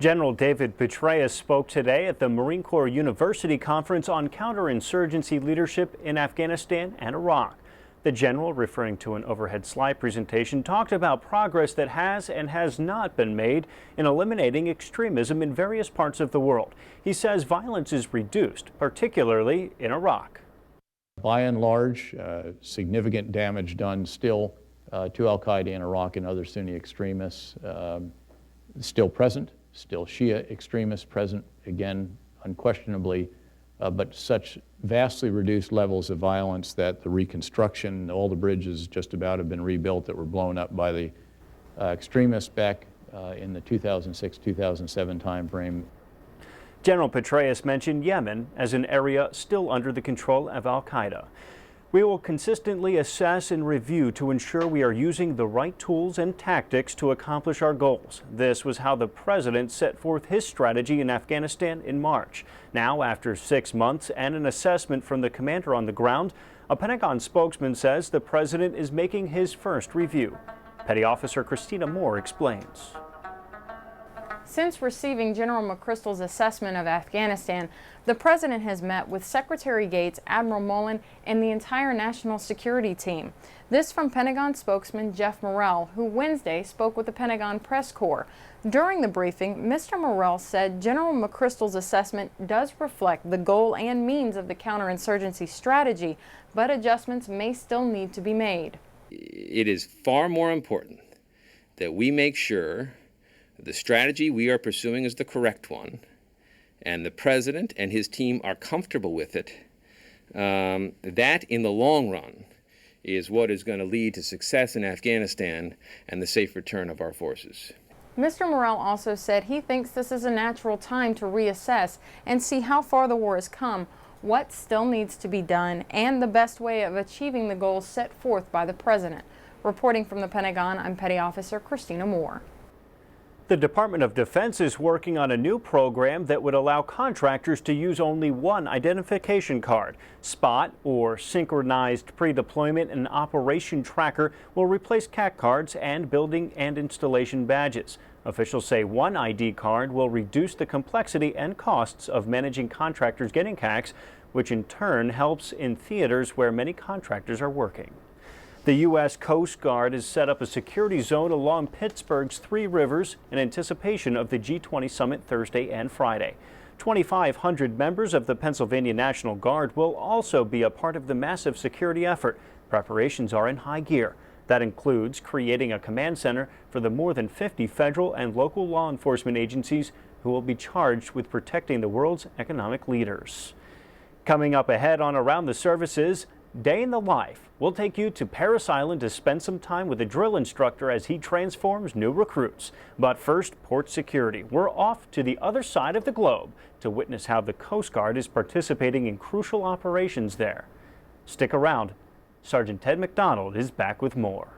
General David Petraeus spoke today at the Marine Corps University Conference on Counterinsurgency Leadership in Afghanistan and Iraq. The general, referring to an overhead slide presentation, talked about progress that has and has not been made in eliminating extremism in various parts of the world. He says violence is reduced, particularly in Iraq. By and large, significant damage done still to al-Qaeda in Iraq and other Sunni extremists still present, still Shia extremists present, again, unquestionably, but such vastly reduced levels of violence that the reconstruction, all the bridges just about have been rebuilt that were blown up by the extremists back in the 2006-2007 timeframe. General Petraeus mentioned Yemen as an area still under the control of al-Qaeda. We will consistently assess and review to ensure we are using the right tools and tactics to accomplish our goals. This was how the president set forth his strategy in Afghanistan in March. Now, after 6 months and an assessment from the commander on the ground, a Pentagon spokesman says the president is making his first review. Petty Officer Christina Moore explains. Since receiving General McChrystal's assessment of Afghanistan, the president has met with Secretary Gates, Admiral Mullen, and the entire national security team. This from Pentagon spokesman Geoff Morrell, who Wednesday spoke with the Pentagon press corps. During the briefing, Mr. Morrell said General McChrystal's assessment does reflect the goal and means of the counterinsurgency strategy, but adjustments may still need to be made. It is far more important that we make sure the strategy we are pursuing is the correct one, and the president and his team are comfortable with it. That, in the long run, is what is going to lead to success in Afghanistan and the safe return of our forces. Mr. Morrell also said he thinks this is a natural time to reassess and see how far the war has come, what still needs to be done, and the best way of achieving the goals set forth by the president. Reporting from the Pentagon, I'm Petty Officer Christina Moore. The Department of Defense is working on a new program that would allow contractors to use only one identification card. Spot, or synchronized predeployment and operation tracker, will replace CAC cards and building and installation badges. Officials say one ID card will reduce the complexity and costs of managing contractors getting CACs, which in turn helps in theaters where many contractors are working. The U.S. Coast Guard has set up a security zone along Pittsburgh's Three Rivers in anticipation of the G20 Summit Thursday and Friday. 2,500 members of the Pennsylvania National Guard will also be a part of the massive security effort. Preparations are in high gear. That includes creating a command center for the more than 50 federal and local law enforcement agencies who will be charged with protecting the world's economic leaders. Coming up ahead on Around the Services, Day in the Life. We'll take you to Parris Island to spend some time with a drill instructor as he transforms new recruits. But first, port security. We're off to the other side of the globe to witness how the Coast Guard is participating in crucial operations there. Stick around. Sergeant Ted McDonald is back with more.